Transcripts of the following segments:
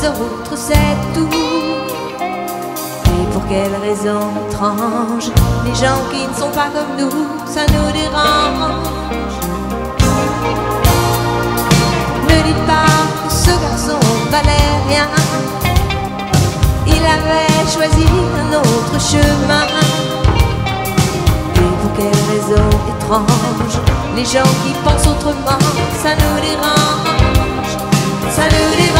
les autres c'est tout. Et pour quelle raison étrange, les gens qui ne sont pas comme nous, ça nous dérange. Ne dites pas que ce garçon valait rien, il avait choisi un autre chemin. Et pour quelle raison étrange, les gens qui pensent autrement, ça nous dérange, ça nous dérange.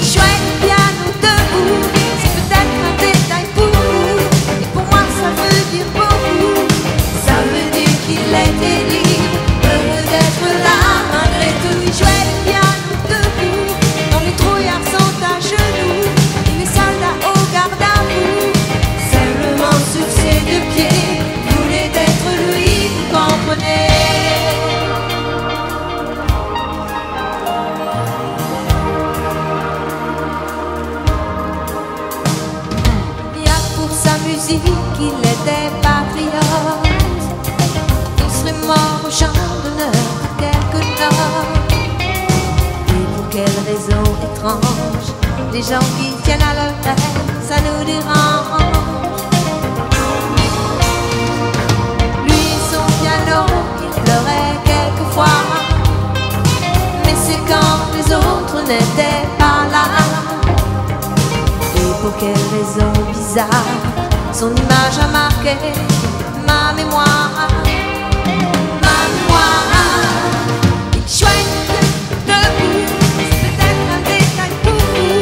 Chouette piano debout, c'est peut-être un détail pour vous, et pour moi ça veut dire beaucoup. Ça veut dire qu'il était libre, heureux d'être là malgré tout. Chouette piano debout, quand les trouillards sont à genoux et les soldats au garde à vous, simplement sur ses deux pieds, voulait être lui, vous comprenez. Qu'il était patriote, il serait mort au champ d'honneur pour quelques notes. Et pour quelle raison étrange, les gens qui tiennent à leur rêve, ça nous dérange. Lui et son piano, il pleurait quelquefois, mais c'est quand les autres n'étaient pas là. Et pour quelle raison bizarre, son image a marqué ma mémoire, ma mémoire. Il chouette debout, c'est peut-être un détail pour vous,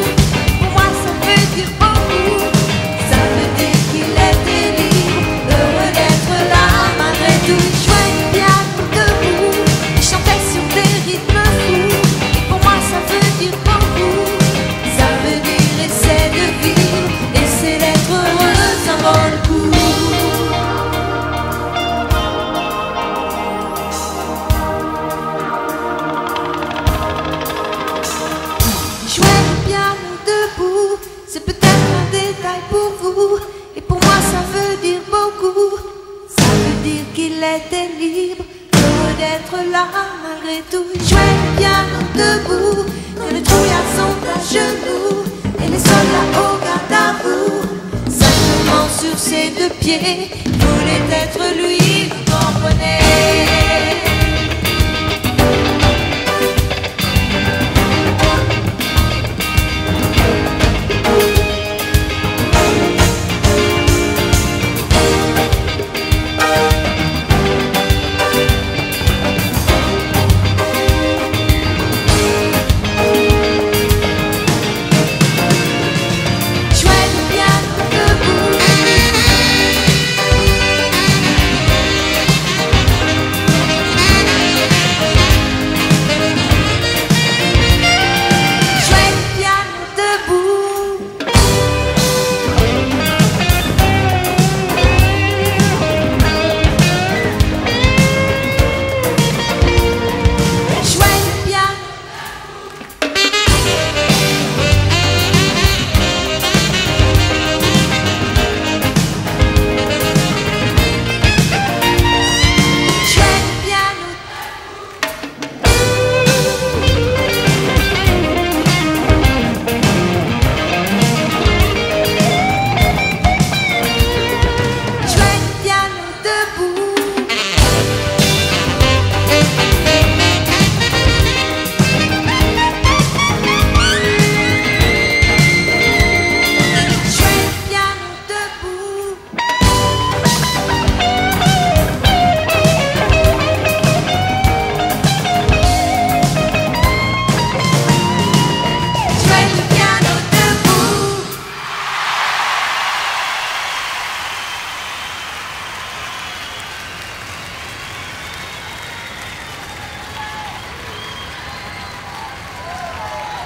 pour moi ça veut dire beaucoup. Ça veut dire qu'il était libre, heureux d'être là malgré tout. Il chouette bien debout, il chantait sur des rythmes fous, et pour moi ça veut dire beaucoup. Ça veut dire essayer de vivre, essayer d'être heureux. Ça vaut le coup. Jouer le piano debout, c'est peut-être un détail pour vous, et pour moi ça veut dire beaucoup. Ça veut dire qu'il était libre, heureux d'être là malgré tout. Jouer le piano debout, que les trouillards sont à genoux et les soldats au garde à vous, simplement sur ses deux pieds, voulait être lui, vous comprenez.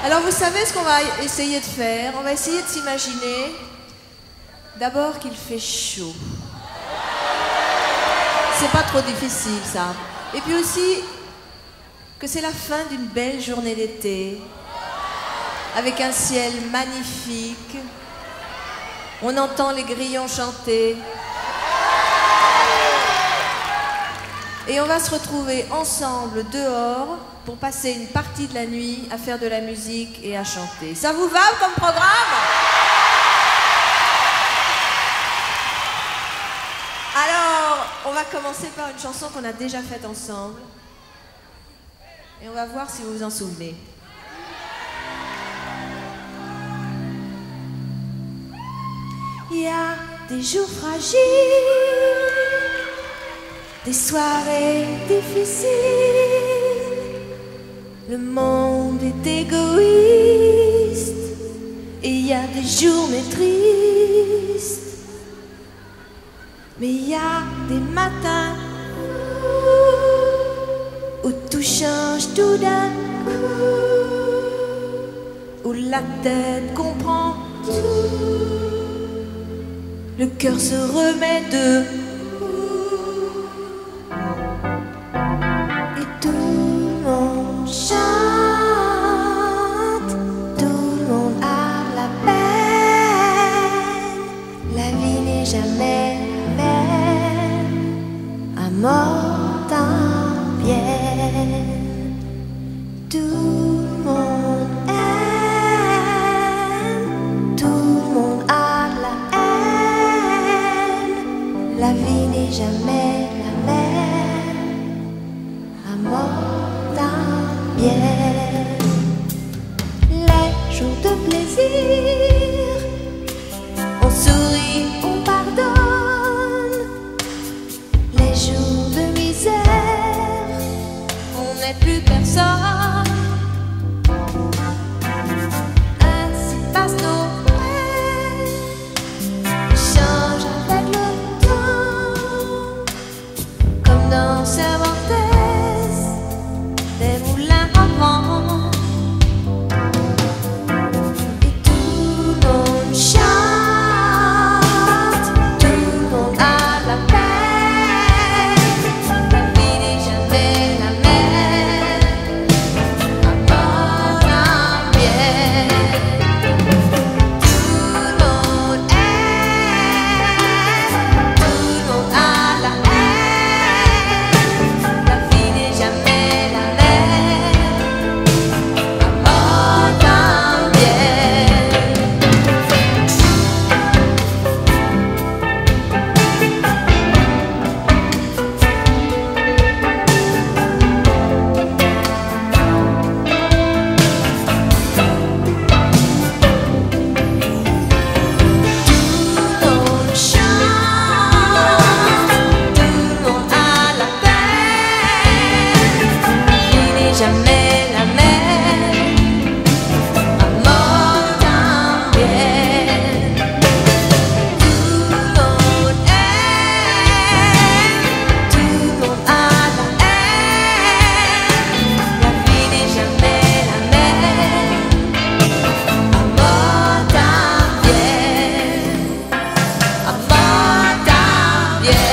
Alors vous savez ce qu'on va essayer de faire? On va essayer de s'imaginer d'abord qu'il fait chaud. C'est pas trop difficile ça. Et puis aussi que c'est la fin d'une belle journée d'été avec un ciel magnifique. On entend les grillons chanter. Et on va se retrouver ensemble dehors pour passer une partie de la nuit à faire de la musique et à chanter. Ça vous va comme programme? Alors, on va commencer par une chanson qu'on a déjà faite ensemble. Et on va voir si vous vous en souvenez. Il y a des jours fragiles, des soirées difficiles, le monde est égoïste, et il y a des journées tristes, mais il y a des matins où tout change tout d'un coup, où la tête comprend tout, le cœur se remet debout. Tout le monde chante, tout le monde a la peine. La vie n'est jamais la même, à mort t'en vienne. Tout le monde aime, tout le monde a la haine. La vie n'est jamais la même, mort d'un bien. Les jours de plaisir, on sourit, on pardonne. Les jours de misère, on n'est plus personne. Ainsi passent nos rêves, changent avec le temps, comme dans Cervantes. Des moulins à vent, et tout le monde chante, tout le monde a la peine. La vie n'est jamais la même, à mort d'un bien. Tout le monde aime, tout le monde a la haine. La vie n'est jamais la même. Jamais la même, à mort d'un bien. Tout le monde aime, tout le monde a la haine. La vie n'est jamais la même, à mort d'un bien, à mort d'un bien.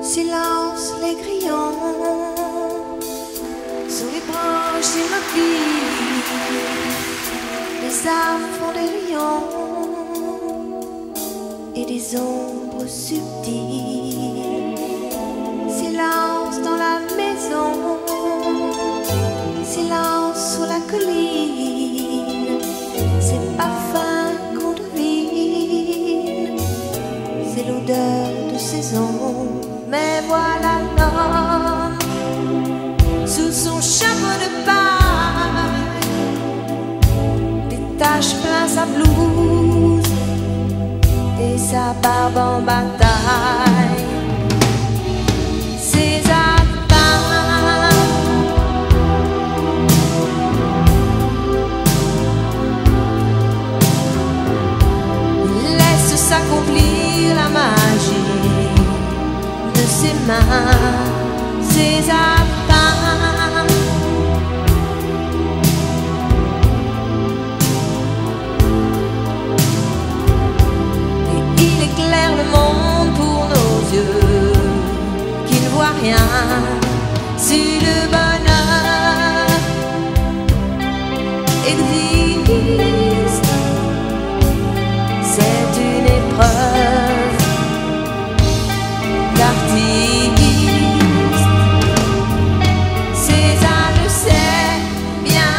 Silence les grillons, sur les branches immobiles, les arbres font des rayons et des ombres subtiles. Silence dans la maison, silence sur la colline, c'est parfum qu'on devine, c'est l'odeur de saison. Mais voilà l'homme, sous son chapeau de paille, des taches plein sa blouse et sa barbe en bataille. Ses atteintes, laisse s'accomplir la magie de ses mains, ses atteintes. Et il éclaire le monde pour nos yeux qui ne voient rien. existe. C'est une épreuve d'artiste. César le sait bien.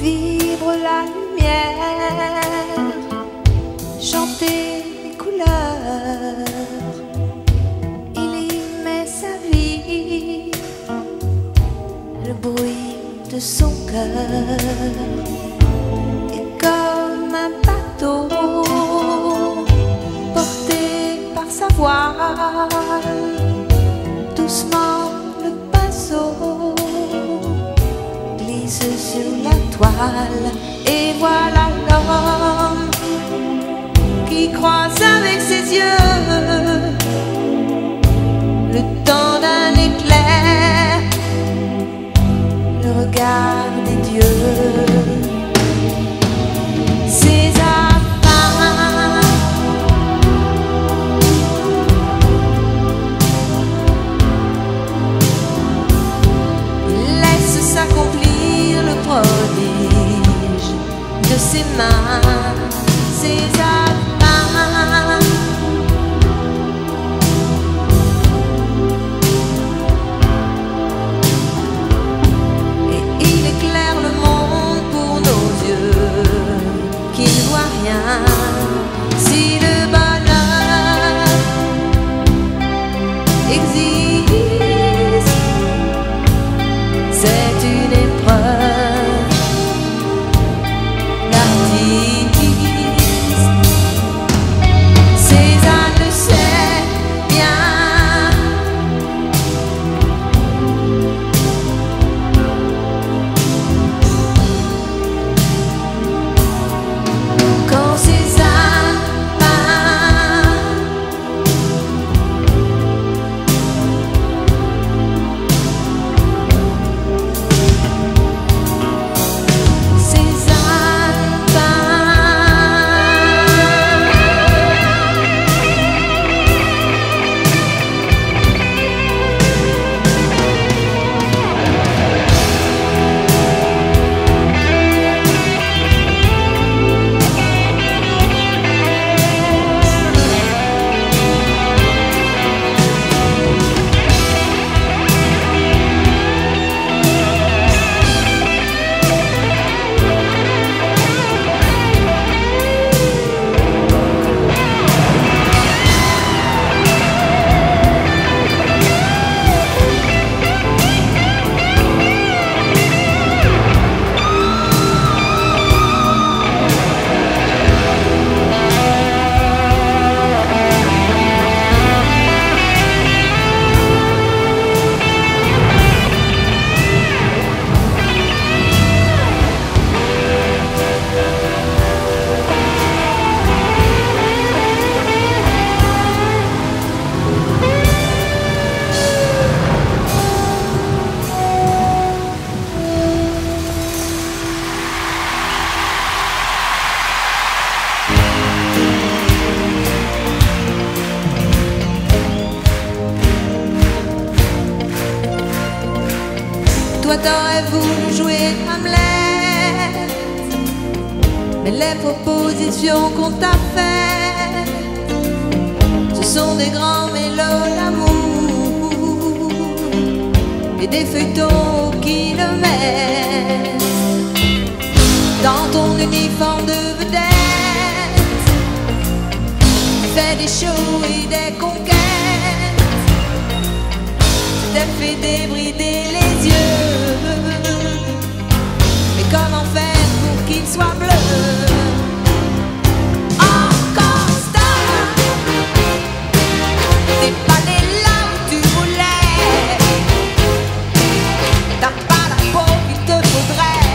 Vivre la lumière, chanter les couleurs, il y met sa vie, le bruit de son cœur. Et comme un bateau porté par sa voile, doucement le pinceau glisse sur la toile. Et voilà l'homme qui croise avec ses yeux le temps d'un éclair, le regard des dieux. César peint, il laisse s'accomplir le prodige de ses mains. César peint, et il éclaire le monde pour nos yeux qui ne voient rien. Si le bonheur existe, c'est une épreuve d'artiste. César le sait bien. Quand César peint, César toi t'aurais voulu jouer Hamlet, mais les propositions qu'on t'a faites, ce sont des grands mélos d'amour et des feuilletons au kilomètre. Dans ton uniforme de vedette, fais des shows et des conquêtes, t'as fait débrider les yeux. Mais comment faire pour qu'il soit bleu? Encore star, t'es pas né là où tu voulais, t'as pas la peau qu'il te faudrait,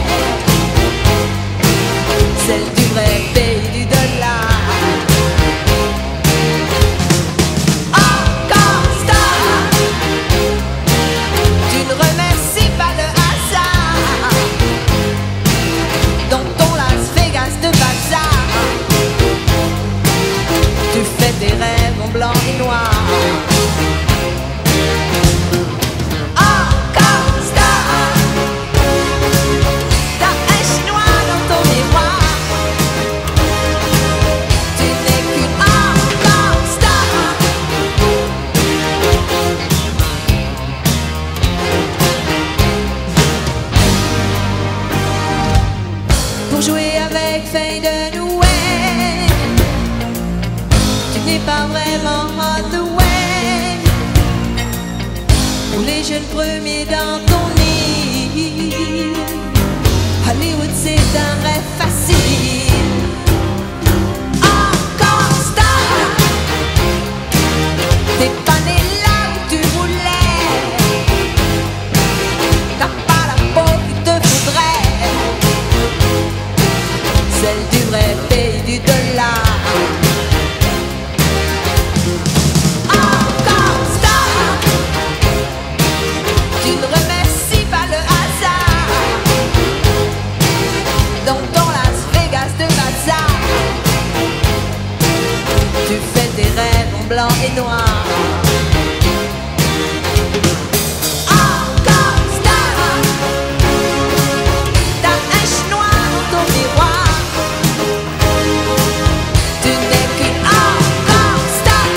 celle du vrai pays du dollar. Dans ton Las Vegas de pour les jeunes premiers dans ton nid. Hollywood c'est un rêve facile. Encore star, t'es pas né là où tu voulais. T'as pas la peau qu'il te faudrait, celle du vrai pays du dollar. Blanc et noir. Encore star, t'as un chinois dans ton miroir. Tu n'es qu'une encore star.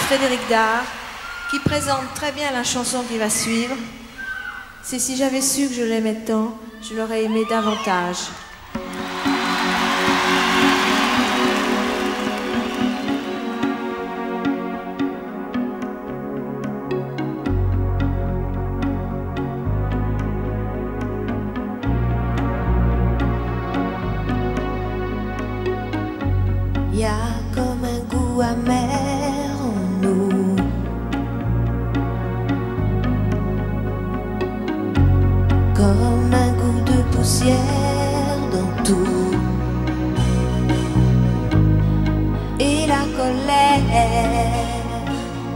Frédéric Dard, qui présente très bien la chanson qui va suivre. C'est si j'avais su que je l'aimais tant, je l'aurais aimé davantage. Il y a comme un goût amer en nous, comme un goût de poussière dans tout, et la colère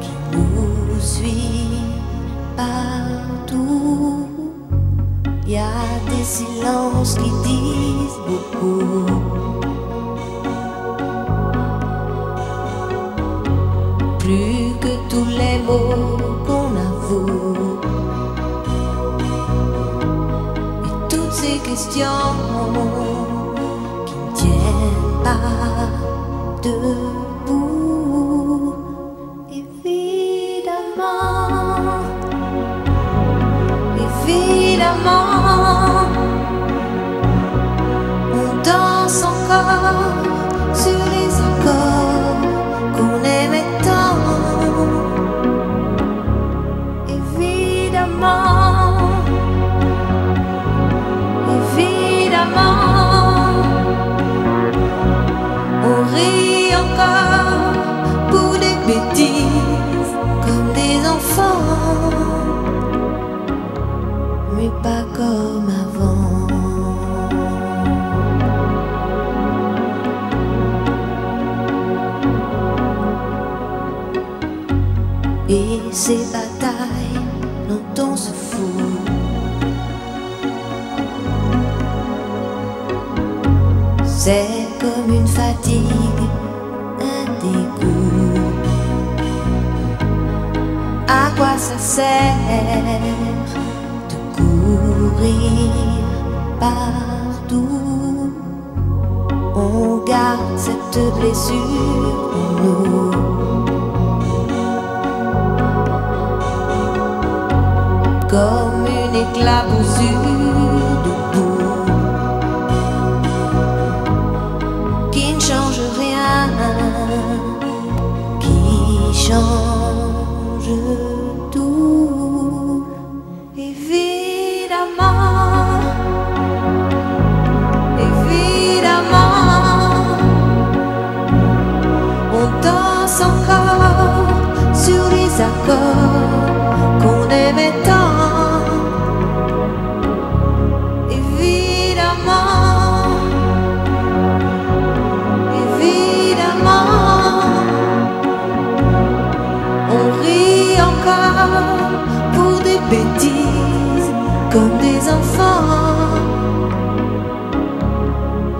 qui nous suit partout. Il y a des silences qui disent beaucoup, plus que tous les mots qu'on avoue. Et toutes ces questions qui ne tiennent pas debout. Évidemment, évidemment, on danse encore sur les accords qu'on aimait tant. Évidemment, évidemment, on rit encore pour des bêtises comme des enfants, mais pas comme avant. Et ces batailles dont on se fout, c'est comme une fatigue, un dégoût. À quoi ça sert de courir partout? On garde cette blessure en nous. la boussure debout, qui ne change rien, qui change tout. Évidemment, évidemment, on danse encore sur les accords qu'on aimait tant. Évidemment, évidemment, on rit encore pour des bêtises comme des enfants,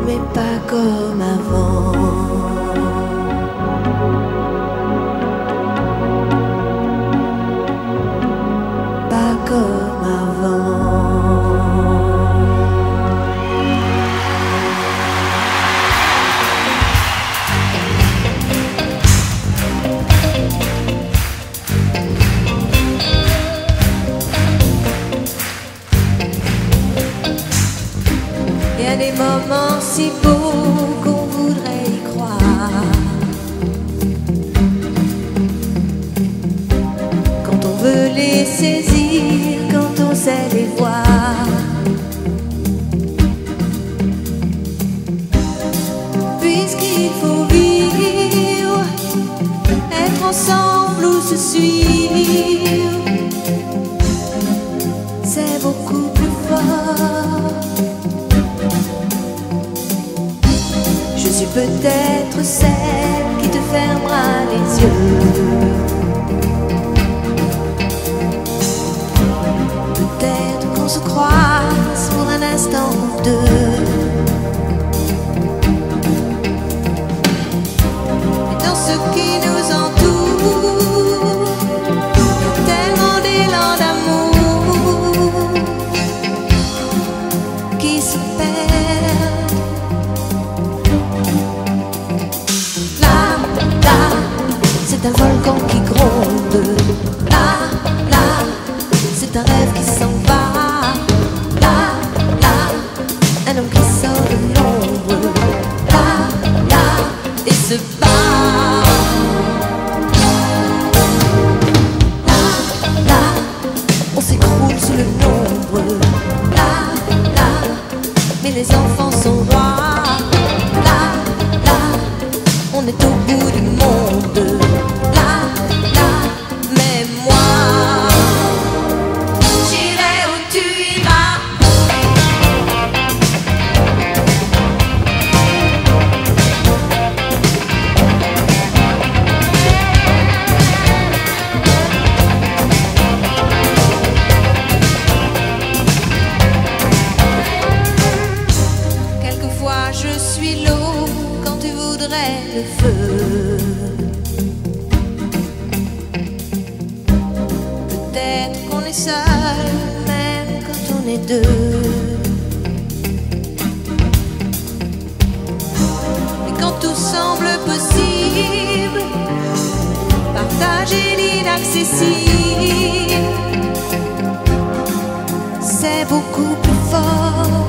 mais pas comme avant. Pas comme avant. Il y a des moments si beaux qu'on voudrait y croire, quand on veut les saisir, quand on sait les voir. Puisqu'il faut vivre, être ensemble ou se suivre, c'est beaucoup plus fort. Je suis peut-être celle qui te fermera les yeux. Peut-être qu'on se croise pour un instant ou deux. Et dans ce qui nous entoure, tellement d'élan d'amour qui se perd. Là, là, c'est un volcan qui gronde. Là, là, c'est un rêve qui s'en va. Là, là, un homme qui sort de l'ombre. Là, là, et se bat. Là, là, on s'écroule sous le nombre. Là, là, mais les enfants sont rois. Là, là, on est au bout du monde. Là, là, mais moi, j'irai où tu iras. Quelquefois je suis l'eau quand tu voudrais le feu. Peut-être qu'on est seul, même quand on est deux. Et quand tout semble possible, partager l'inaccessible, c'est beaucoup plus fort.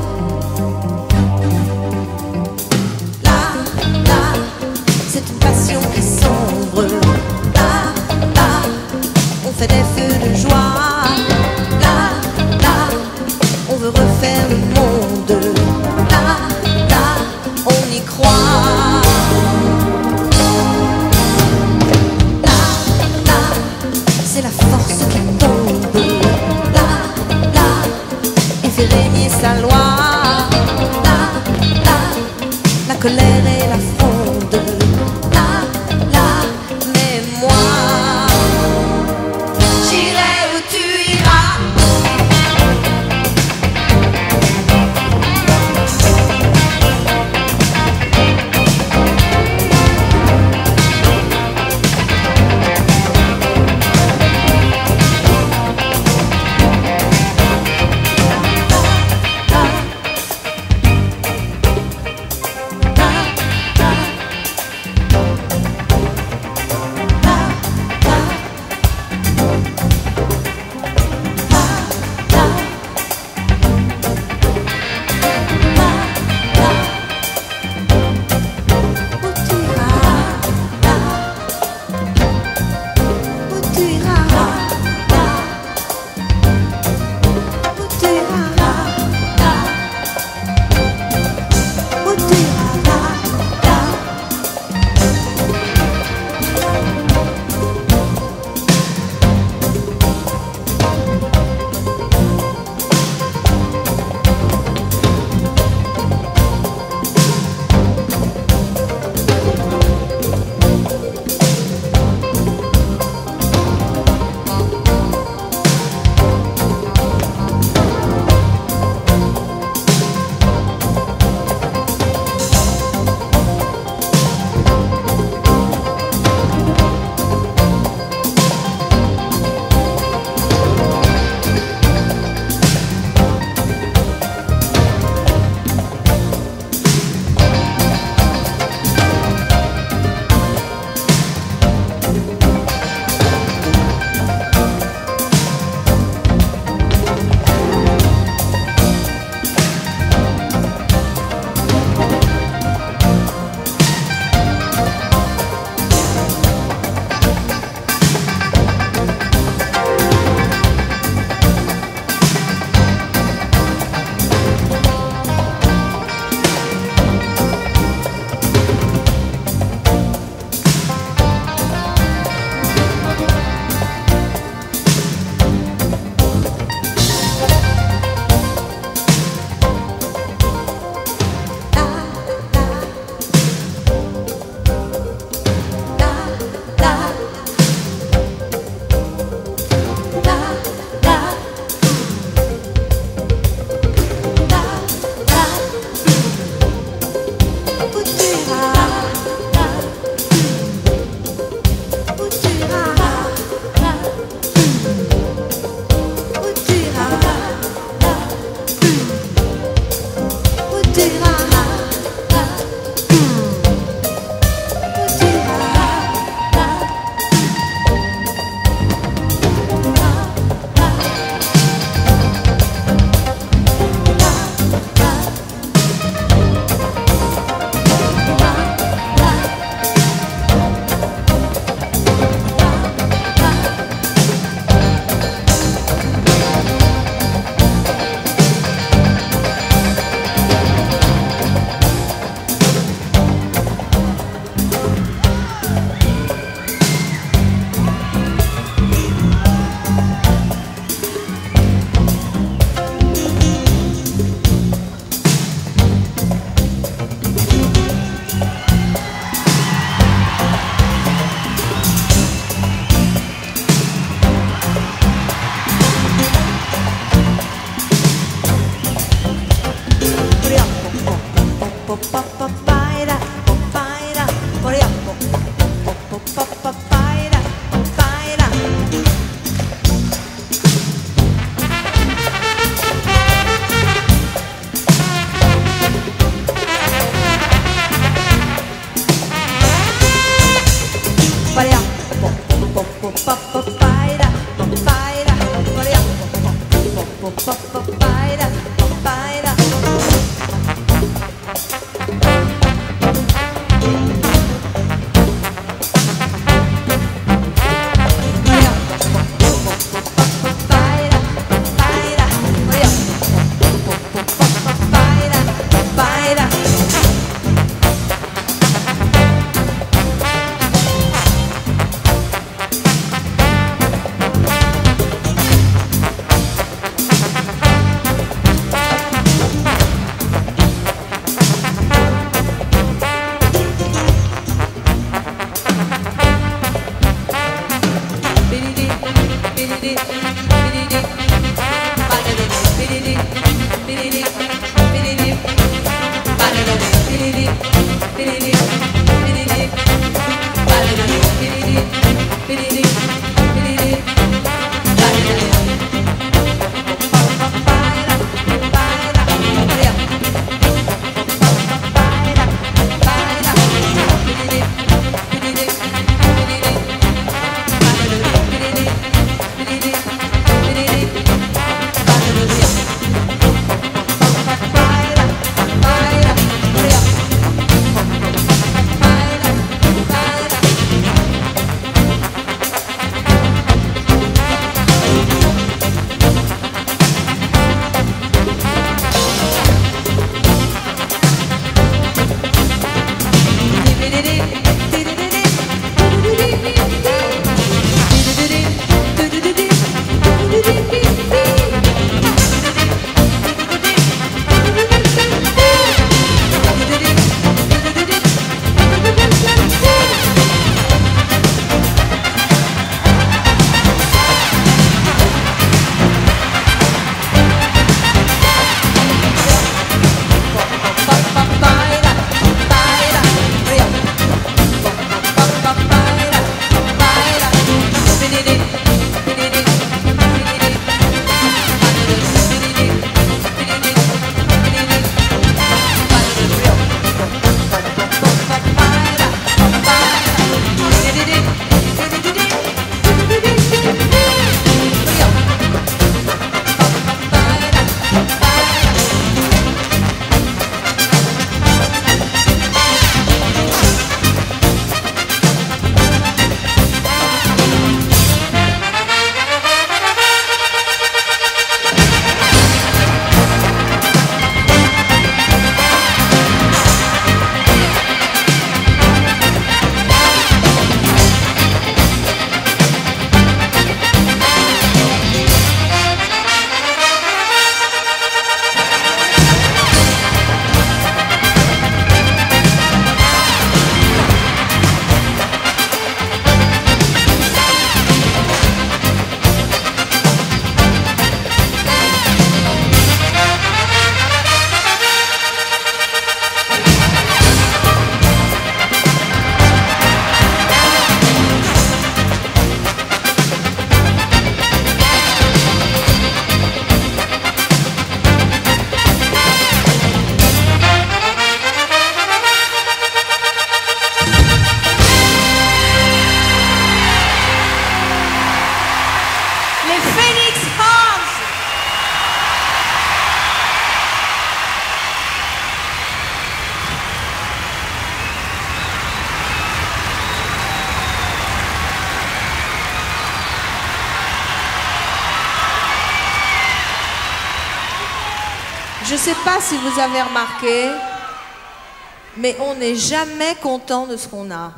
Là, là, c'est une passion qui sombre. Là, là, on fait des feux de joie. Là, là, on veut refaire le monde. Là, là, on y croit. Là, là, c'est la force qui tombe. Là, là, et fait régner sa loi. Là, là, la colère et la fronde. Là, là, mais moi, j'irai où tu iras. Je ne sais pas si vous avez remarqué, mais on n'est jamais content de ce qu'on a.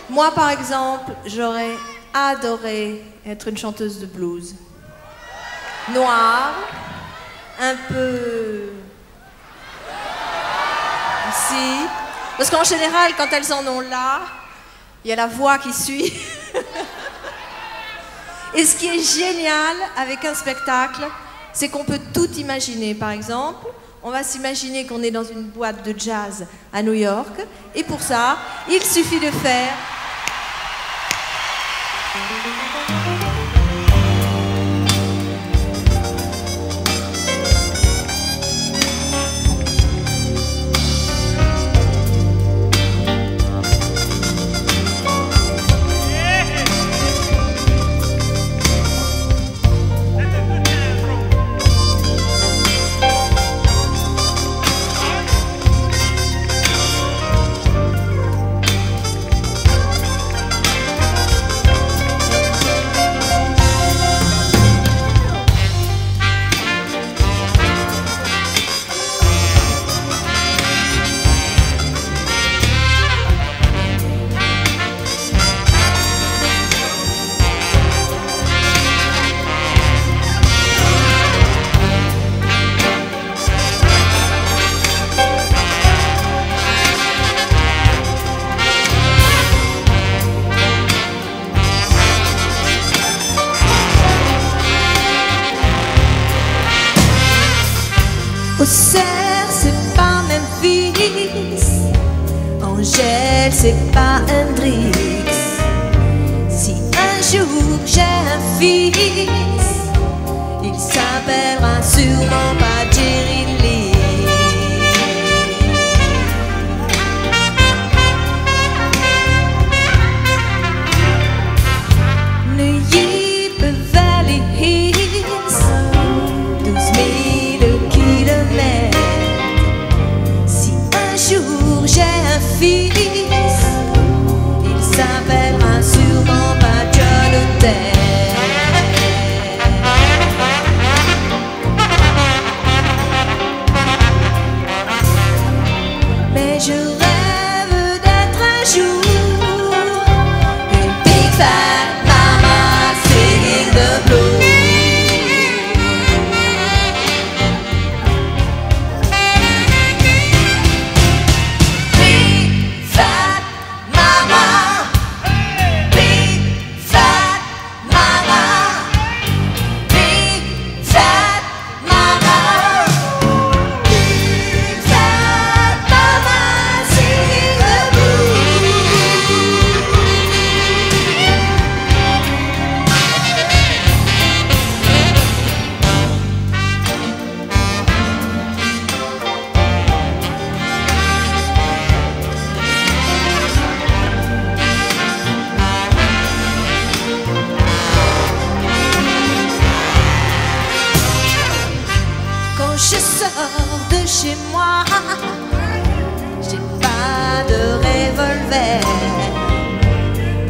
Moi, par exemple, j'aurais adoré être une chanteuse de blues. Noire, un peu... ici. Parce qu'en général, quand elles en ont là, il y a la voix qui suit. Et ce qui est génial avec un spectacle, c'est qu'on peut tout imaginer. Par exemple, on va s'imaginer qu'on est dans une boîte de jazz à New York. Et pour ça, il suffit de faire... Auxerre, c'est pas Memphis. Angèle, c'est pas Hendrix. Si un jour j'ai un fils, il s'appellera sûrement pas Jerry Lee. Neuilly, Beverly Hills, 12 000 kilomètres. Si un jour j'ai un fils, il s'appellera sûrement pas Jonathan. Mais je rêve d'être un jour une big fat mama singing the blues. Big fat mama, big fat mama, big fat mama, big fat mama singing the blues. Quand je sors de chez moi, j'ai pas de revolver.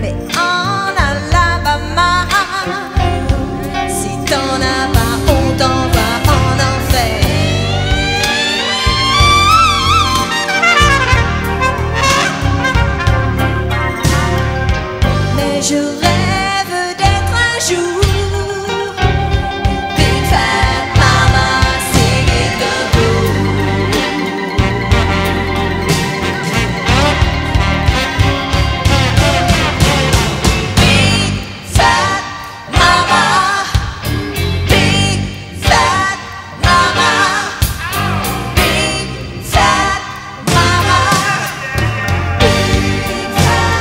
Mais en Alabama, si t'en as pas, on t'envoie en enfer. Mais je rêve d'être un jour big fat mama singing the blues. Big fat mama, big fat mama, big fat mama, big fat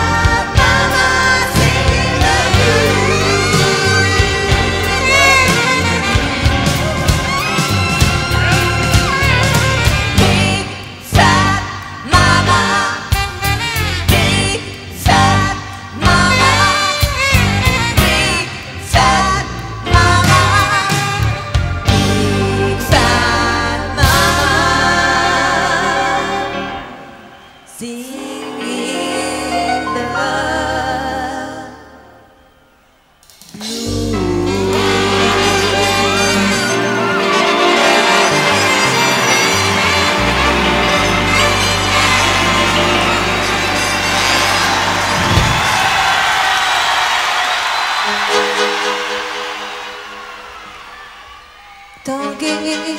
mama singing the blues. Big fat mama, big fat mama, big fat mama, big fat mama singing the tanguer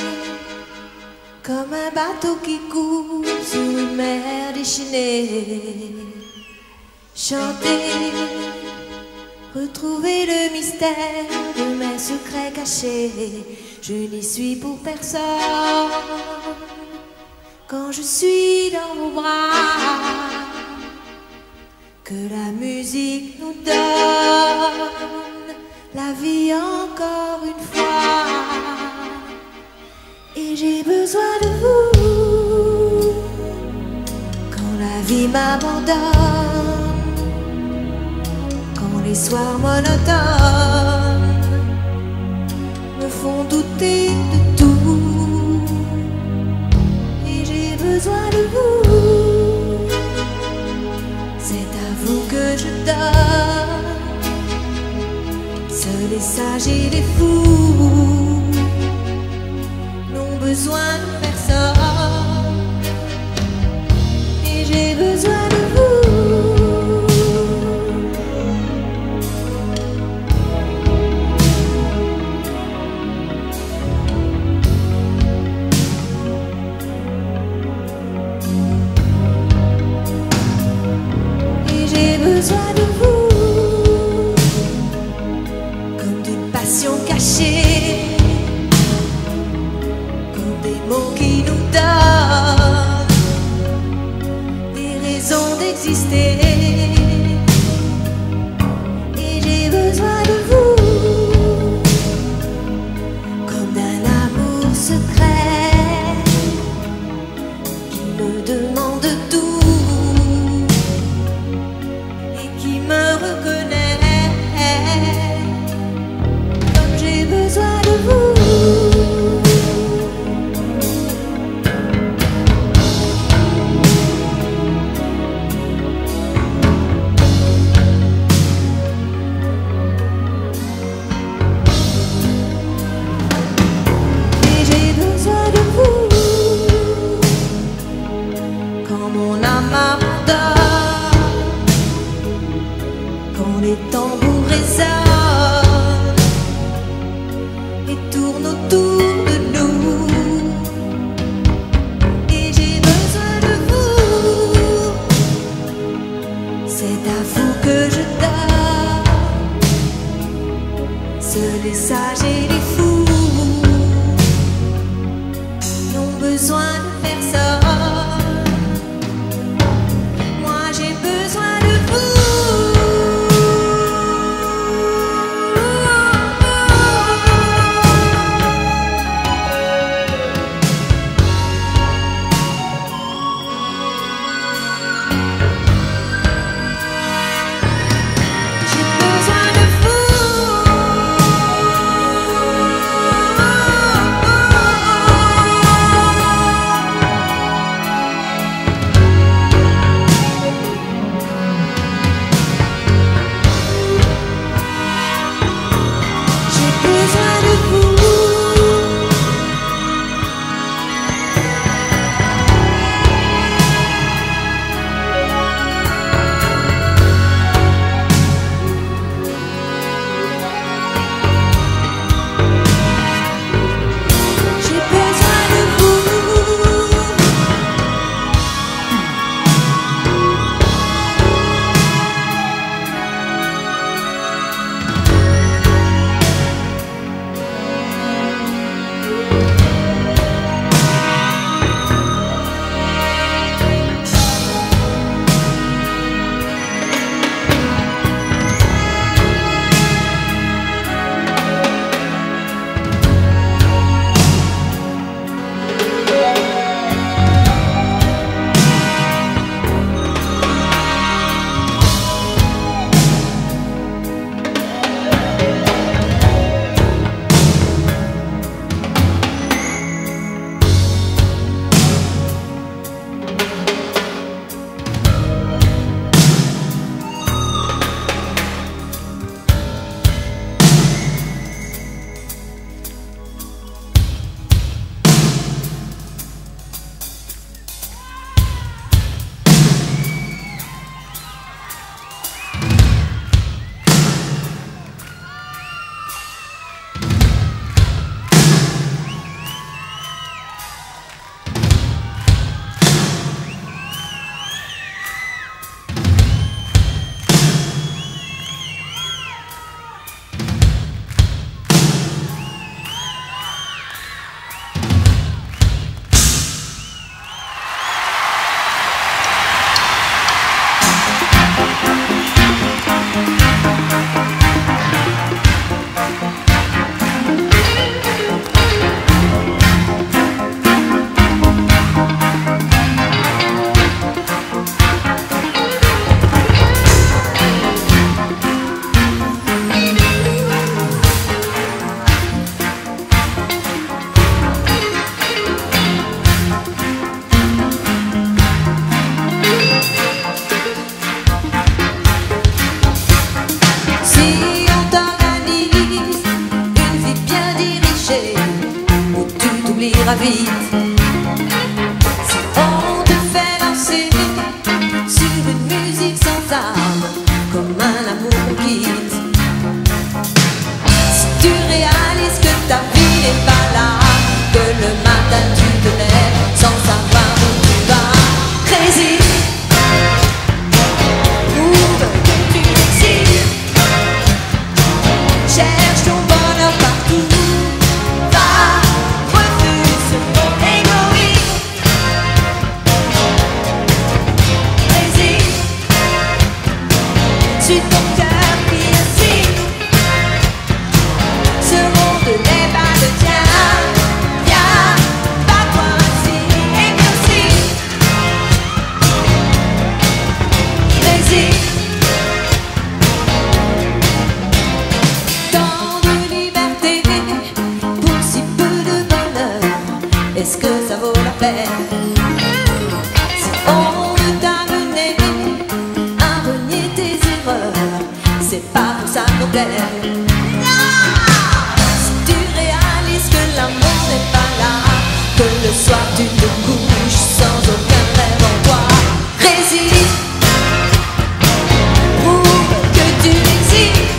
comme un bateau qui coule sur une mer déchaînée. Chanter, retrouver le mystère de mes secrets cachés. Je n'y suis pour personne quand je suis dans vos bras. Que la musique nous donne la vie encore une fois. Et j'ai besoin de vous quand la vie m'abandonne, quand les soirs monotones me font douter de tout. Et j'ai besoin de vous, c'est à vous que je donne. Seuls les sages et les fous n'ont besoin de personne. Et j'ai besoin de vous. Et j'ai besoin de vous comme d'une passion cachée, comme des mots qui personne et tourne autour de nous. Et j'ai besoin de vous, c'est à vous que je donne. Seuls les sages et les fous n'ont besoin de personne. Moi j'ai besoin de vous. Vite. Si on te fait danser sur une musique sans âme, comme un amour qu'on quitte, si tu réalises que ta vie n'est pas là, que le matin tu te lèves sans savoir où tu vas, crazy, prouve que tu existes, cherche ton bonheur partout. Suis ton cœur qui incite. Ce monde n'est pas le tien. Viens, bats-toi ici et merci. Résiste. Tant de liberté pour si peu de bonheur. Est-ce que ça vaut la peine? Si on ne t'a mené à renier tes erreurs, c'est pas pour ça qu'on t'aime. Si tu réalises que l'amour n'est pas là, que le soir tu te couches sans aucun rêve en toi, résiste, prouve que tu existes,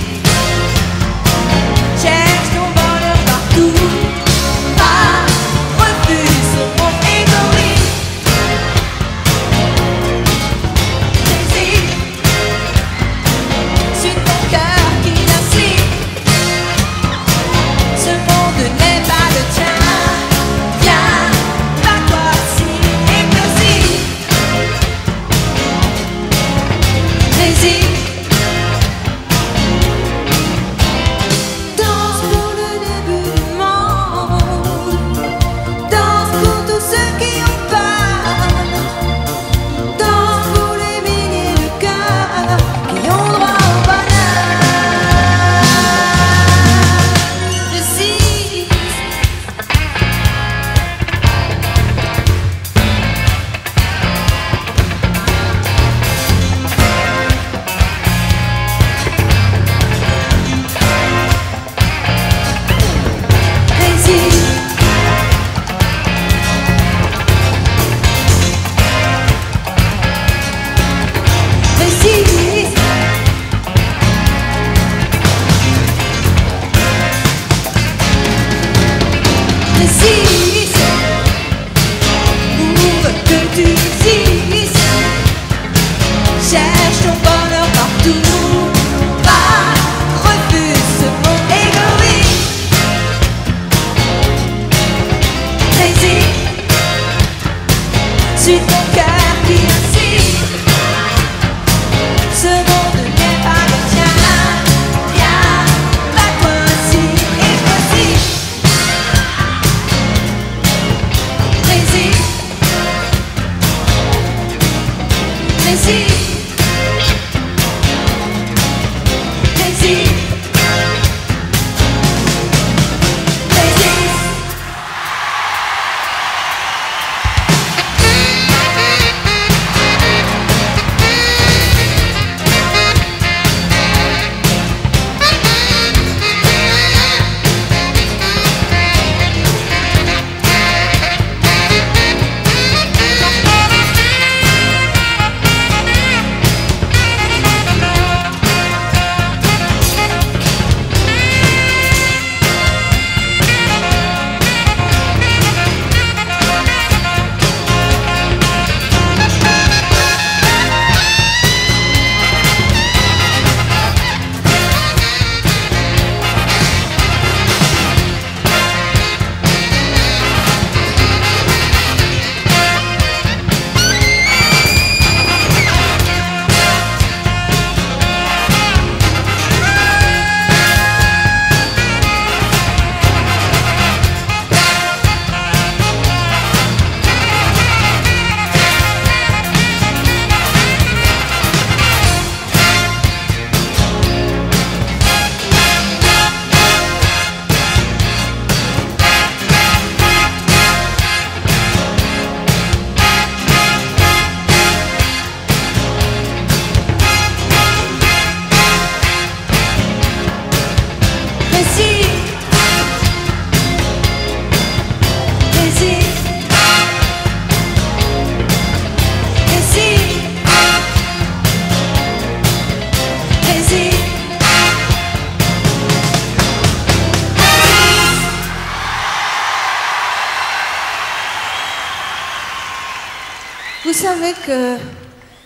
savez que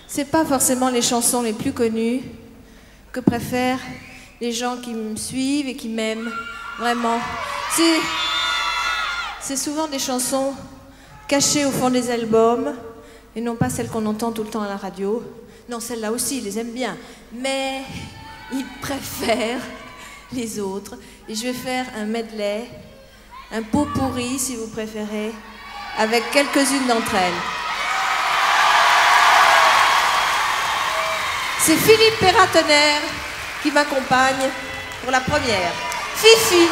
c'est pas forcément les chansons les plus connues que préfèrent les gens qui me suivent et qui m'aiment vraiment. C'est souvent des chansons cachées au fond des albums et non pas celles qu'on entend tout le temps à la radio. Non, celles-là aussi, ils les aiment bien, mais ils préfèrent les autres. Et je vais faire un medley, un pot pourri si vous préférez, avec quelques-unes d'entre elles. C'est Philippe Perratonnerre qui m'accompagne pour la première. Fifi.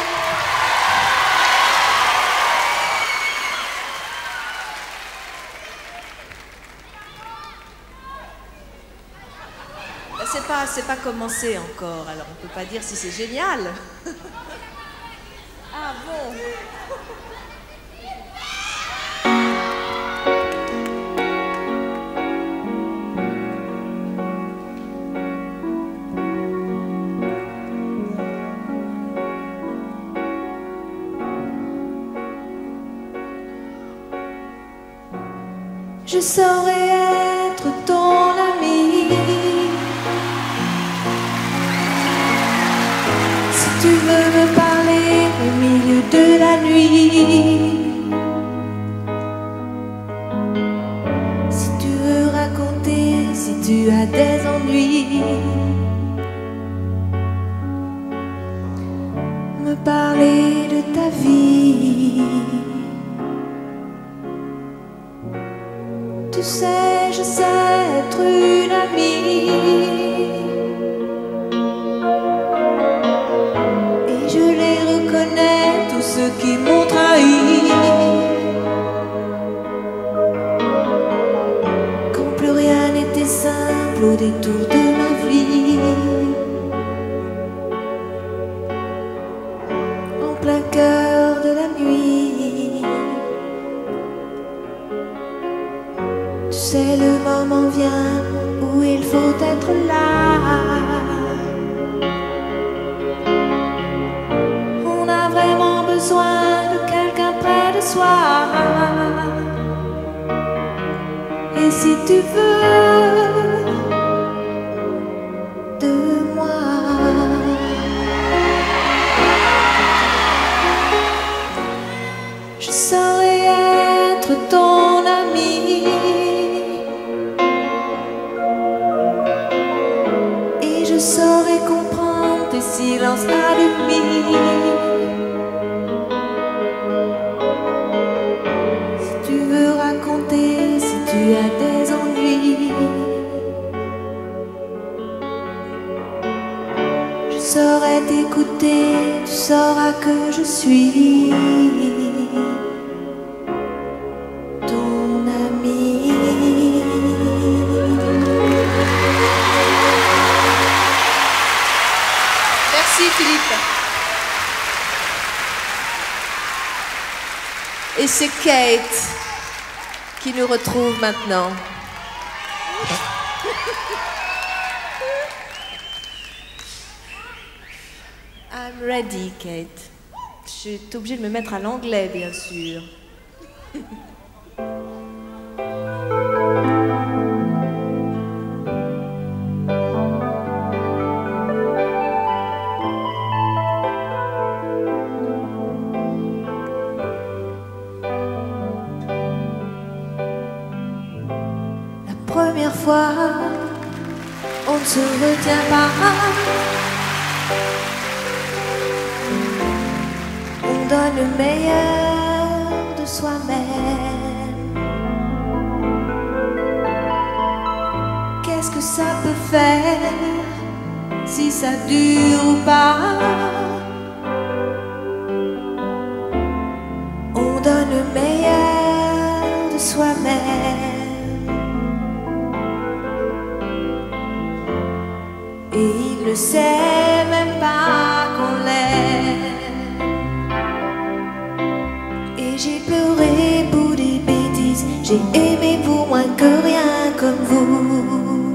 C'est pas commencé encore, alors on peut pas dire si c'est génial. Ah bon. Je saurais être ton ami si tu veux me parler au milieu de la nuit, si tu veux raconter, si tu as des ennuis, me parler de ta vie. Tu sais, je sais être une amie et je les reconnais, tous ceux qui m'ont trahi. Quand plus rien n'était simple au détour de ma vie, en plein cœur de la nuit. Tu sais, le moment vient où il faut être là. On a vraiment besoin de quelqu'un près de soi. Et si tu veux de moi, je saurais être ton ami. Je saurais comprendre tes silences à demi. Si tu veux raconter, si tu as des ennuis, je saurais t'écouter, tu sauras que je suis ton ami. Merci Philippe. Et c'est Kate qui nous retrouve maintenant. I'm ready, Kate. Je suis obligée de me mettre à l'anglais, bien sûr. Première fois, on ne se retient pas. On donne le meilleur de soi-même. Qu'est-ce que ça peut faire si ça dure ou pas? On donne le meilleur de soi-même. Et il ne sait même pas qu'on l'aime. Et j'ai pleuré pour des bêtises, j'ai aimé pour moins que rien comme vous.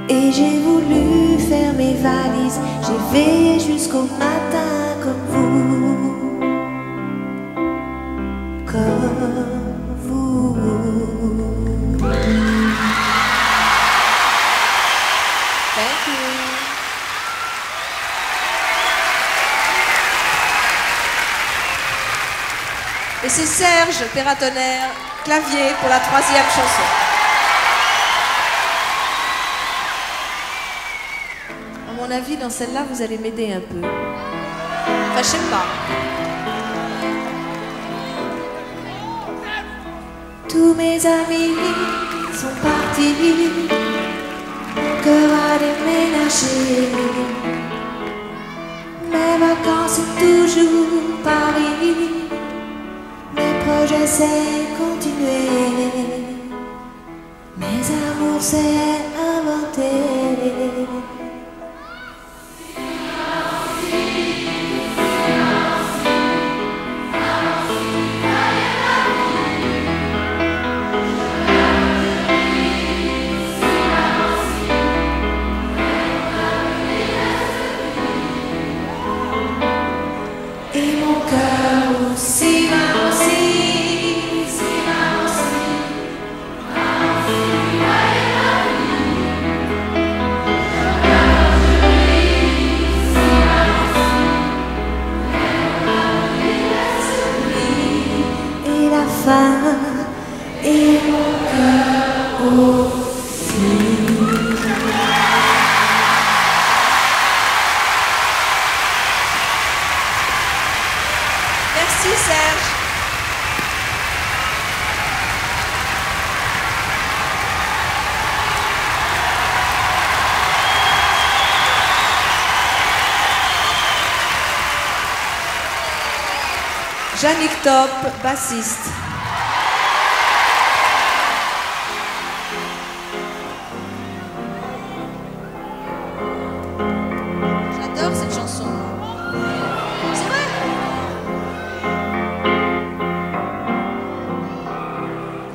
Et j'ai voulu faire mes valises, j'ai veillé jusqu'au matin comme vous. Comme vous. c'est Serge Terratonnerre, clavier pour la 3e chanson. À mon avis, dans celle-là, vous allez m'aider un peu. Enfin, je sais pas. Tous mes amis sont partis, mon cœur a déménagé. Mes vacances c'est toujours Paris, mes projets c'est continuer, mes amours c'est inventer. Et mon cœur aussi va aussi, va aussi. Et la fin, et mon cœur aussi. Merci Serge. Jannick Top, bassiste. J'adore cette chanson. C'est vrai.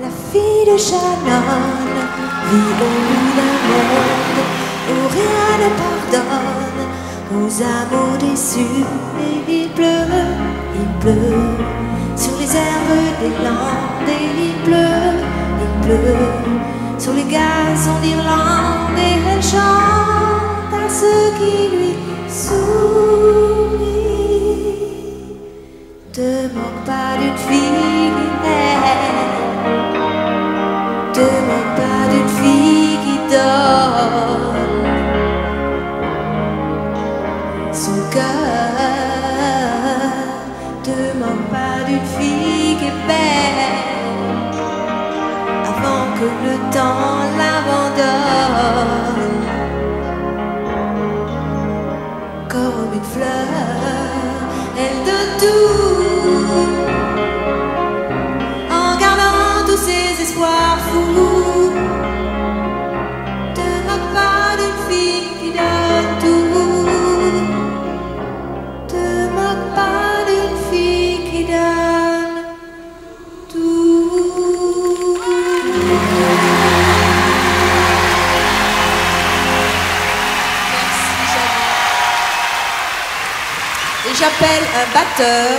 La fille de Shannon vit au bout d'un monde où rien ne pardonne aux amours déçus. Et il pleut sur les herbes des landes. Et il pleut sur les gazons d'Irlande. Et elle chante à ceux qui lui sourient. Te moque pas d'une fille te moque pas d'une fille qui donne son cœur. Te moque pas d'une fille qui est belle avant que le temps l'abandonne. Comme une fleur, elle donne tout en gardant tous ses espoirs fous. Te moque pas d'une fille qui donne tout. Te moque pas d'une fille qui donne tout. Merci Jannick. Et j'appelle un batteur,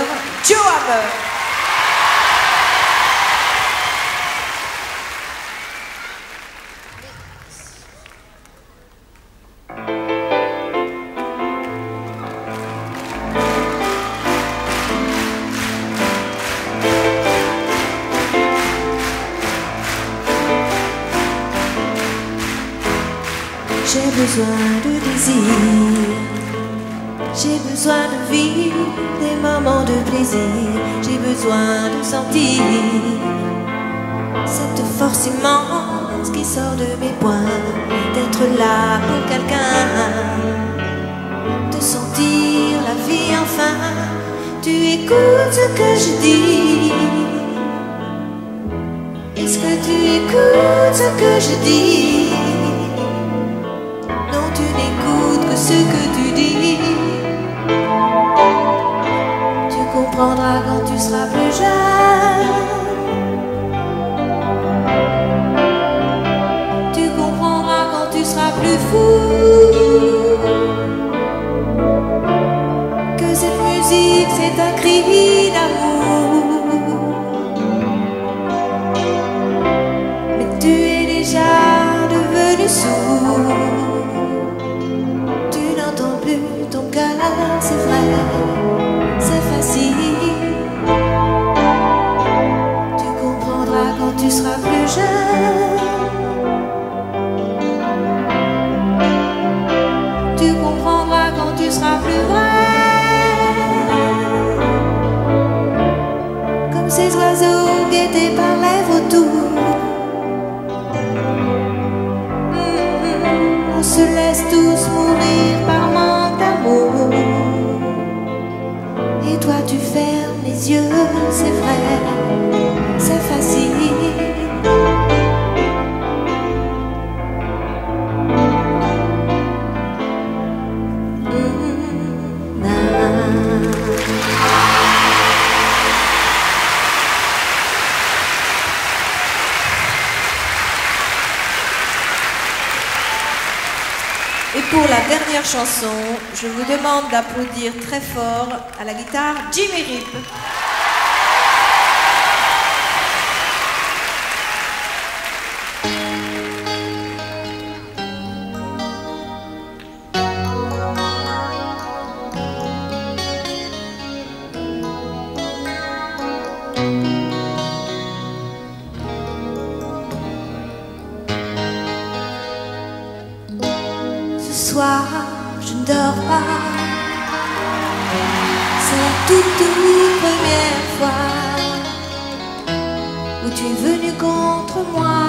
Joe Hammer. J'ai besoin de désir, j'ai besoin de vivre des moments de plaisir, j'ai besoin de sentir cette force immense qui sort de mes poings, d'être là pour quelqu'un, de sentir la vie enfin. Tu écoutes ce que je dis? Est-ce que tu écoutes ce que je dis? Non, tu n'écoutes que ce que tu dis. Tu comprendras quand tu seras plus jeune. Tu comprendras quand tu seras plus fou. Que cette musique c'est un cri d'amour. Mais tu es déjà devenu sourd. Tu n'entends sera plus vrai. Comme ces oiseaux guettés par les vautours, on se laisse tous mourir par manque d'amour. Et toi tu fermes les yeux, c'est vrai, c'est facile. Et pour la dernière chanson, je vous demande d'applaudir très fort à la guitare Jimmy Rip. Ce soir, je ne dors pas. C'est la toute première fois où tu es venu contre moi,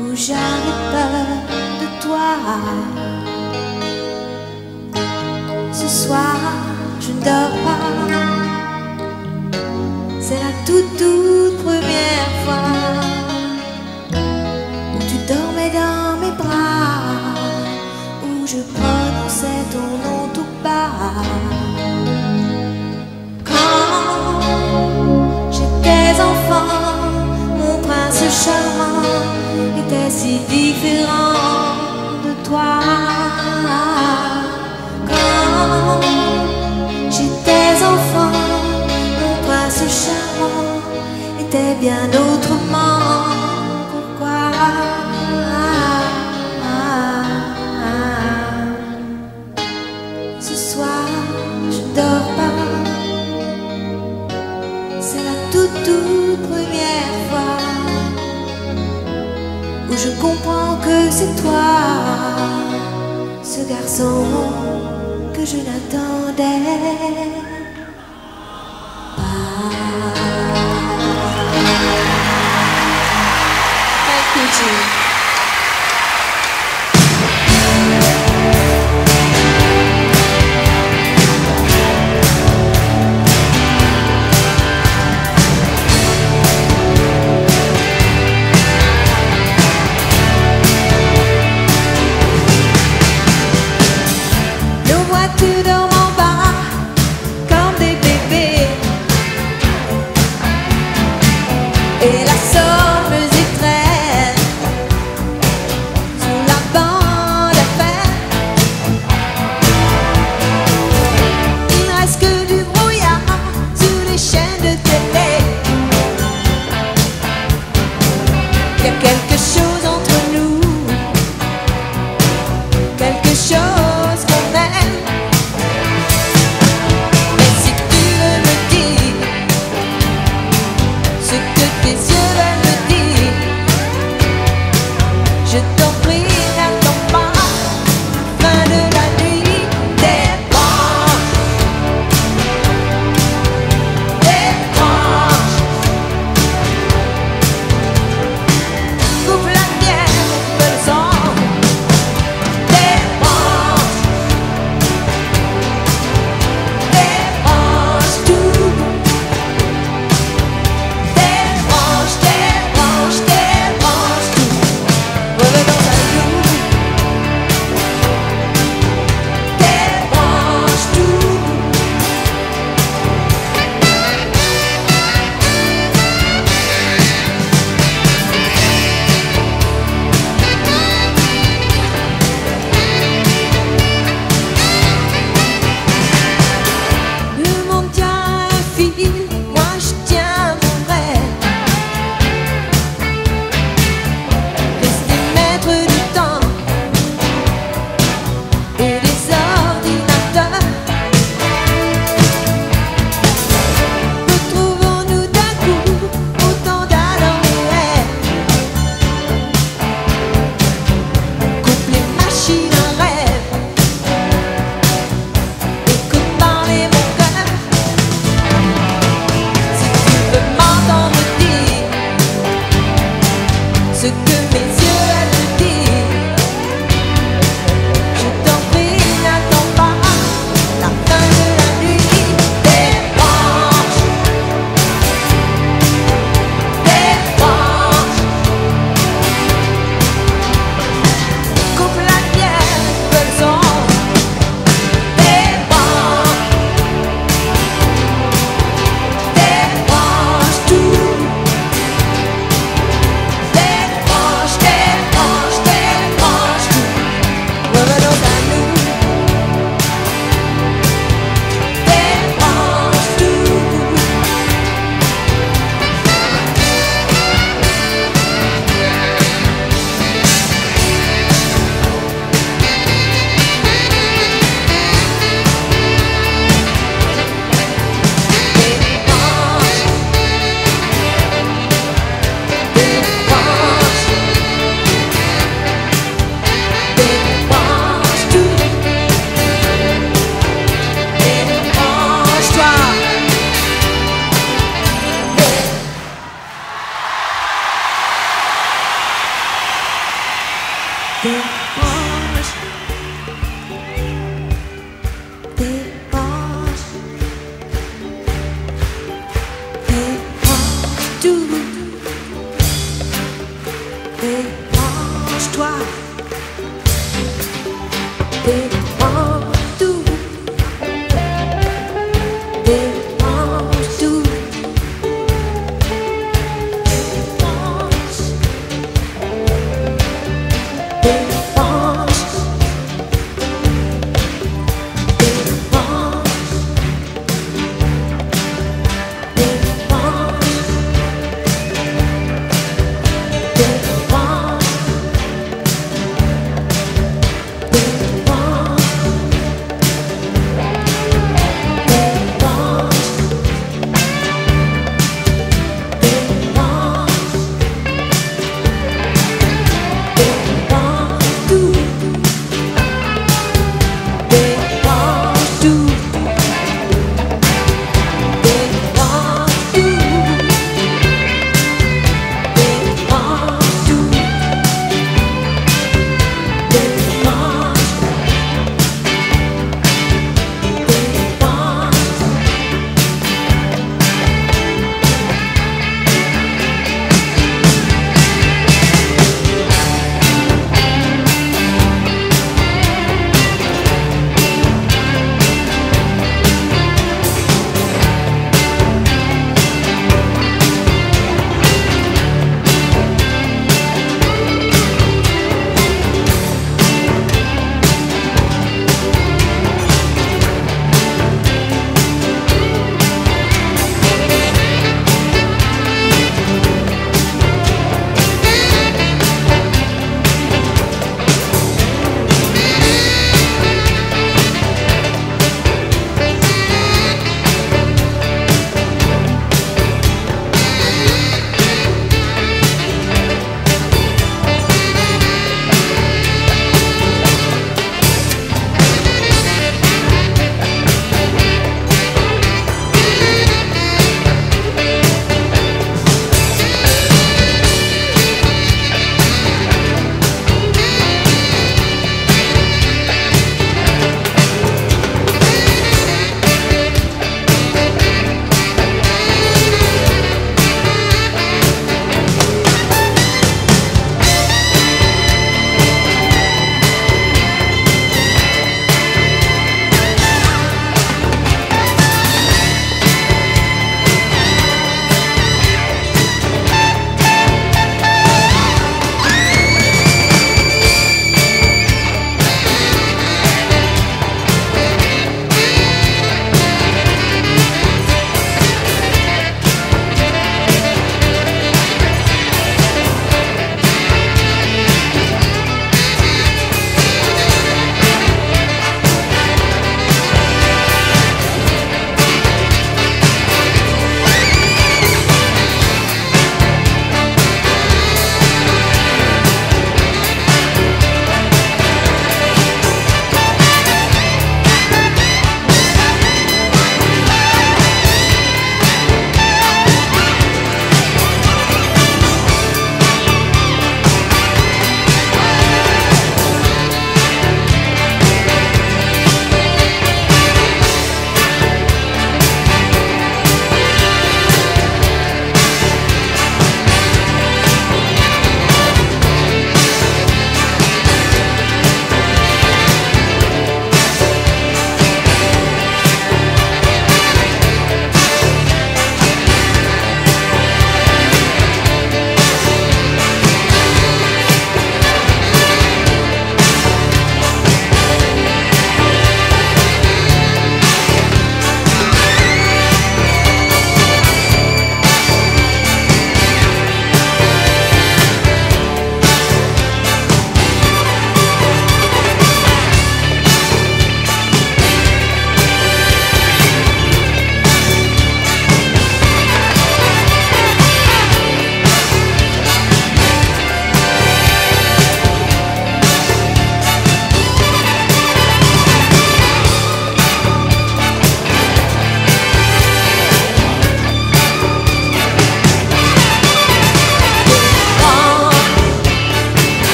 où j'avais peur de toi. Ce soir, je ne dors pas. C'est la toute première fois où tu dormais dans mes bras, où je prononçais ton nom tout bas. Quand j'étais enfant, mon prince charmant était si différent de toi. Quand j'étais enfant, mon prince charmant était bien autrement. Pourquoi? Ce soir, je ne dors pas. C'est la toute première fois où je comprends que c'est toi, ce garçon que je n'attendais pas. Thank you, Jimmy. Tu dors en bas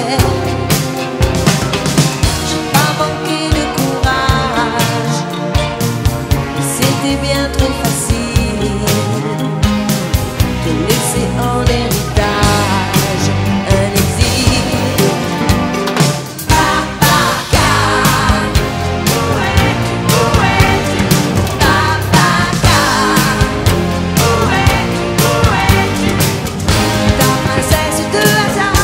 fait. J'ai pas manqué de courage, c'était bien trop facile de laisser en héritage un exil. Papaka, où es-tu, Papaka, où es-tu, ta princesse de hasard.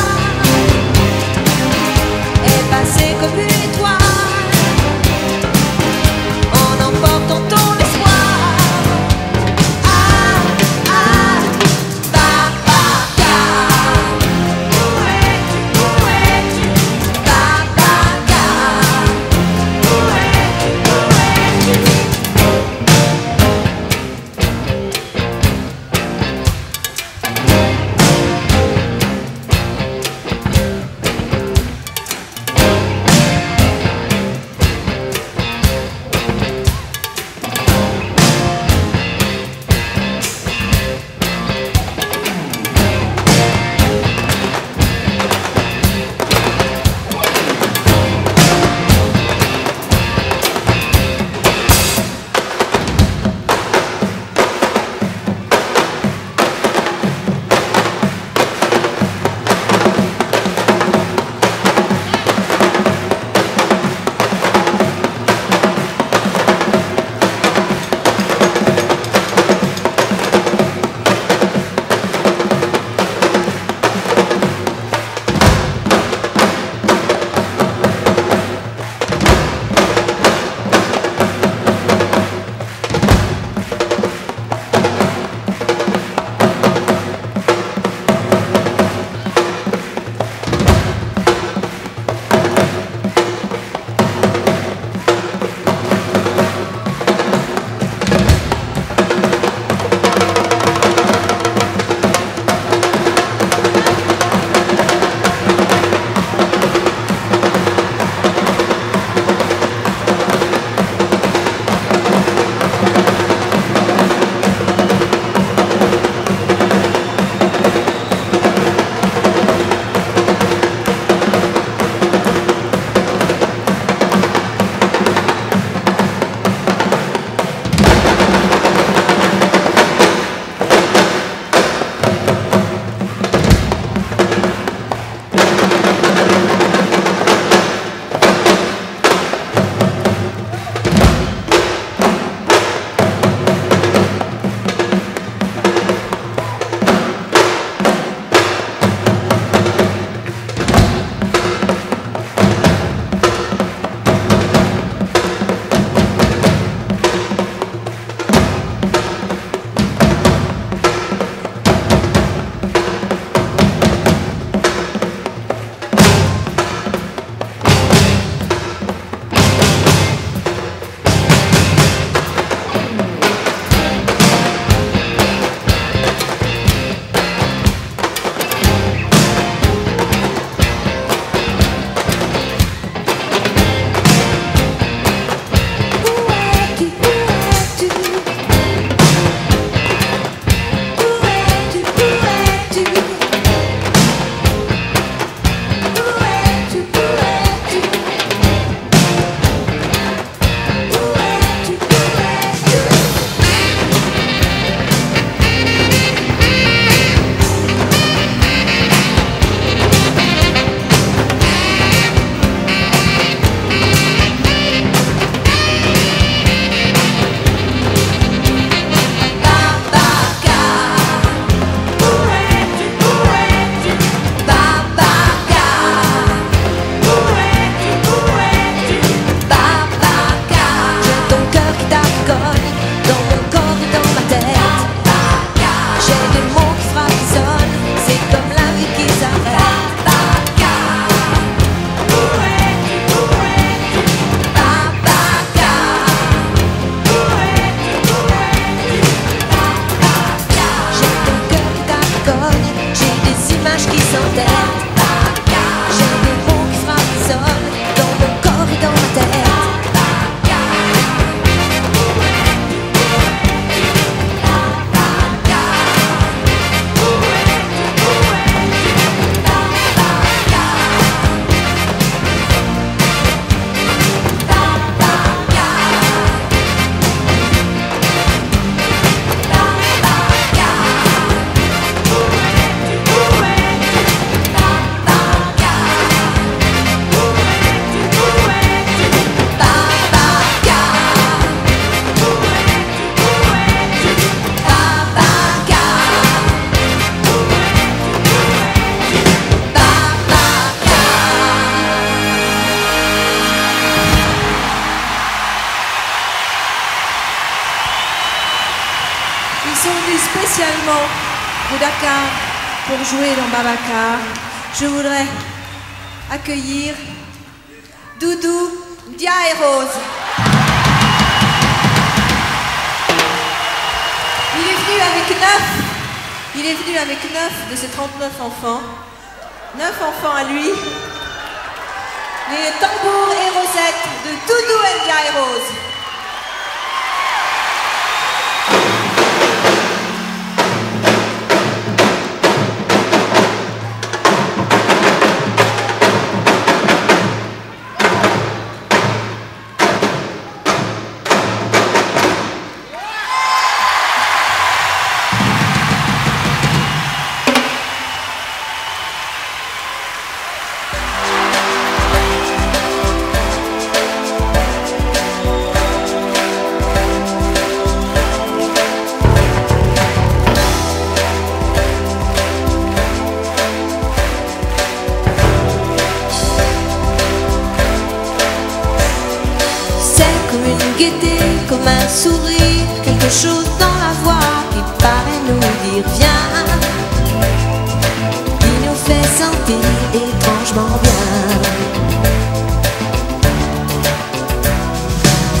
spécialement de Dakar pour jouer dans Babacar, je voudrais accueillir Doudou Dia et Rose. Il est venu avec 9 de ses 39 enfants. 9 enfants à lui. Les tambours et rosettes de Doudou Dia et Rose. Comme un sourire, quelque chose dans la voix qui paraît nous dire viens, qui nous fait sentir étrangement bien.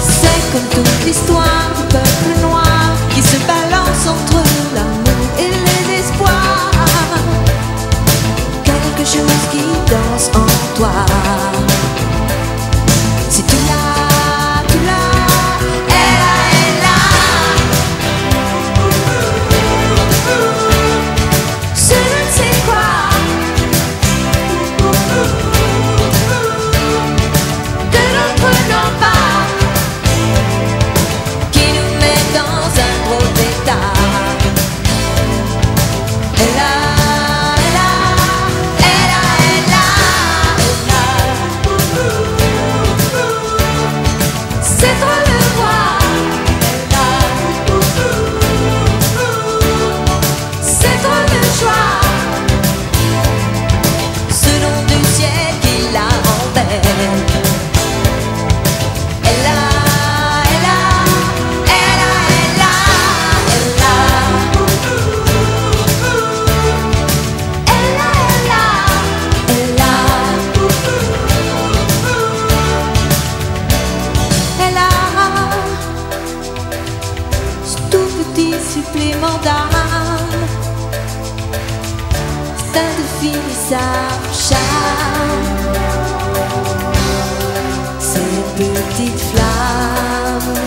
C'est comme toute l'histoire du peuple noir qui se balance entre l'amour et les espoirs. Quelque chose qui danse en toi. Si tu l'as, tu l'as. Supplément d'âme, ça définit sa charme. Ces petites flammes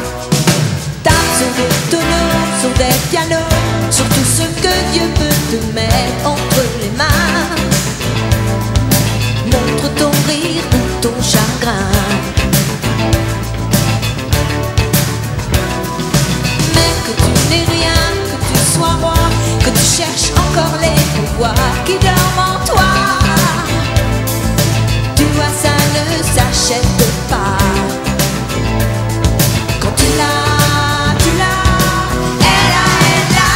tapent sur des tonneaux, sur des pianos, sur tout ce que Dieu peut te mettre entre les mains. Montre ton rire ou ton chagrin. Que tu cherches encore les pouvoirs qui dorment en toi. Tu vois, ça ne s'achète pas. Quand tu l'as, tu l'as. Elle a, elle a.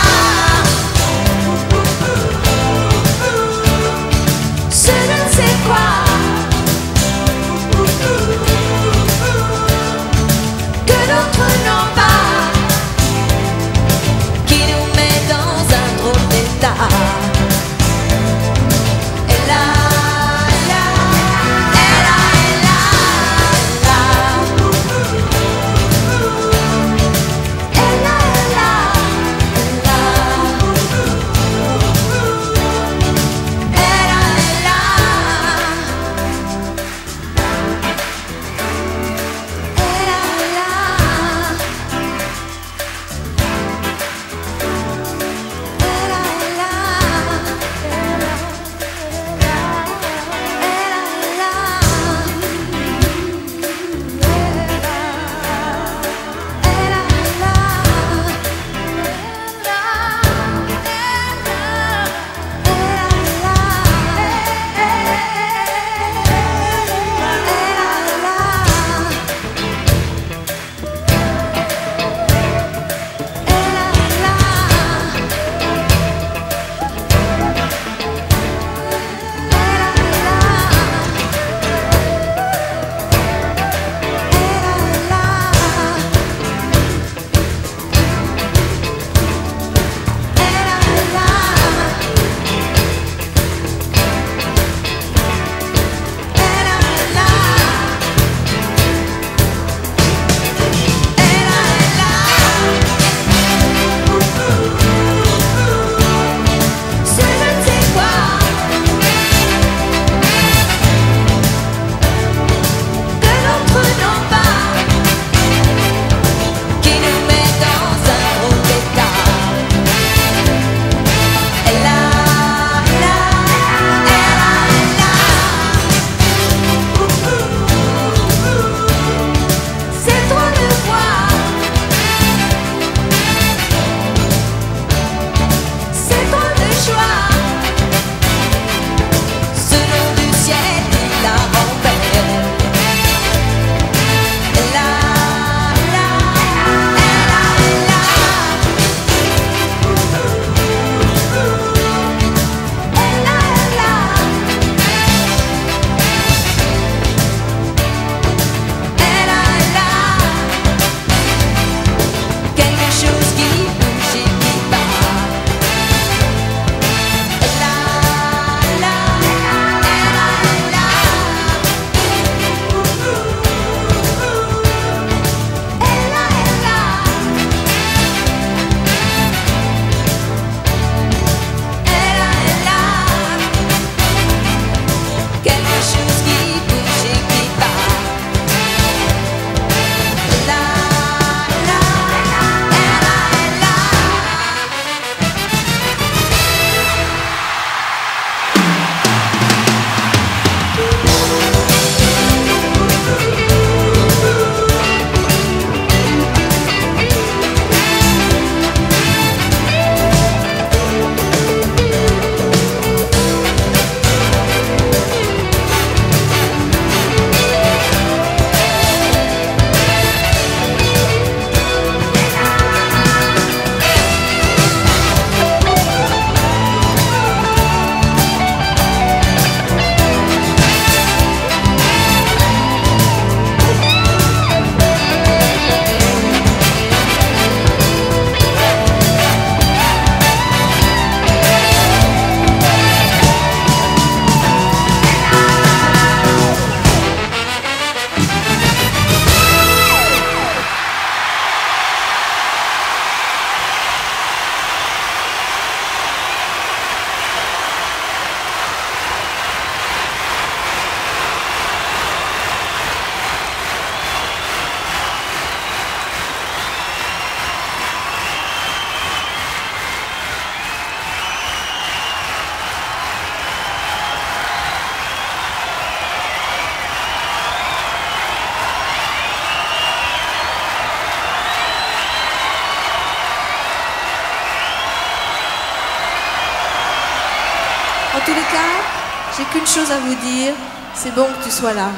qu'une chose à vous dire, c'est bon que tu sois là.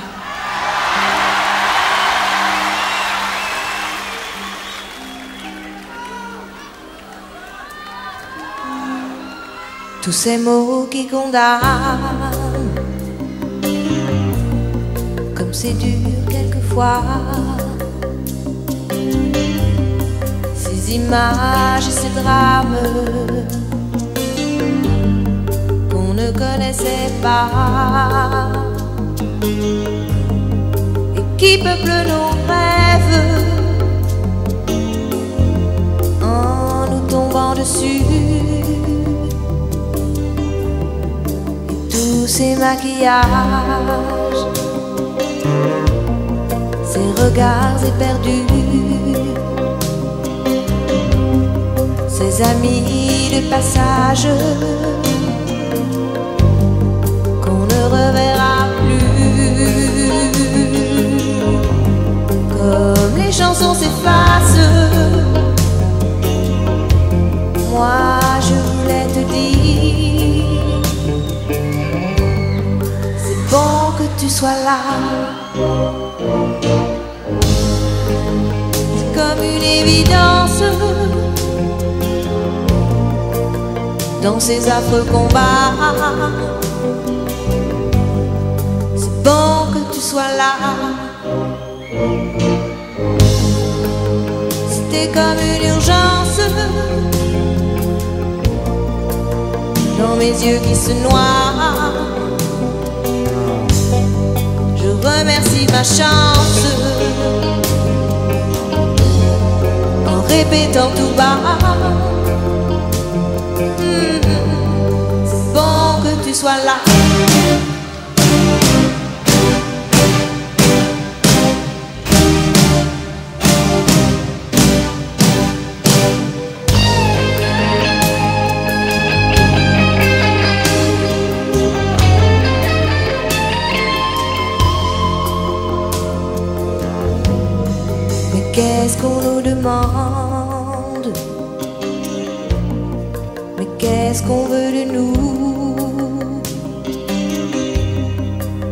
Tous ces mots qui condamnent, comme c'est dur quelquefois, ces images et ces drames qu'on ne connaissait pas et qui peuplent nos rêves en nous tombant dessus. Tous ces maquillages, ces regards éperdus, ces amis de passage qu'on ne reverra plus. Comme les chansons s'effacent, moi je voulais te dire, c'est bon que tu sois là. C'est comme une évidence dans ces affreux combats. C'est bon que tu sois là. C'était comme une urgence dans mes yeux qui se noient. Je remercie ma chance en répétant tout bas, c'est bon que tu sois là. Qu'est-ce qu'on nous demande? Mais qu'est-ce qu'on veut de nous?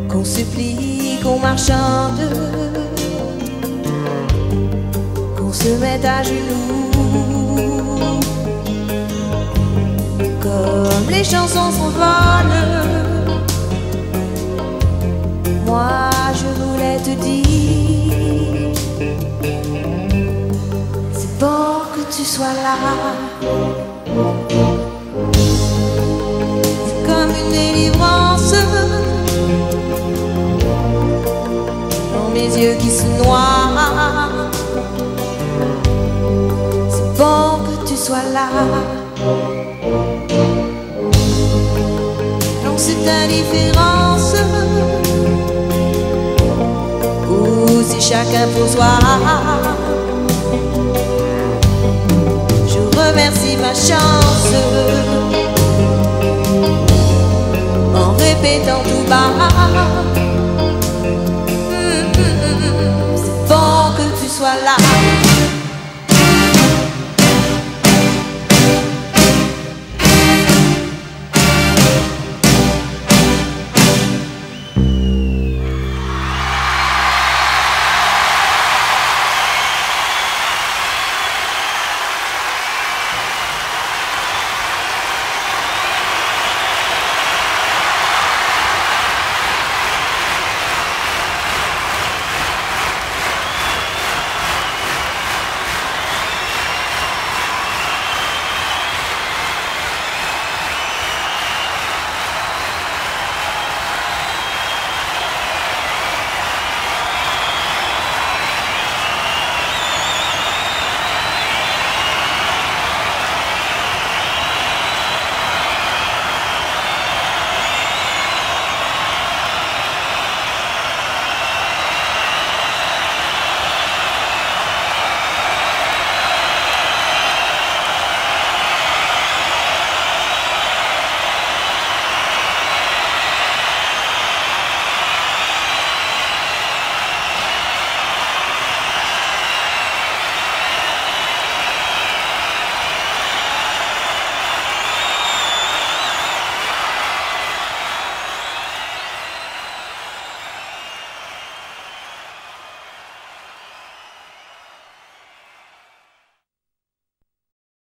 Qu'on supplie, qu'on marchande, qu'on se mette à genoux. Comme les chansons s'envolent, moi je voulais te dire, c'est bon que tu sois là. C'est comme une délivrance dans mes yeux qui se noient. C'est bon que tu sois là. Dans cette indifférence où c'est chacun pour soi, je remercie ma chance en répétant tout bas,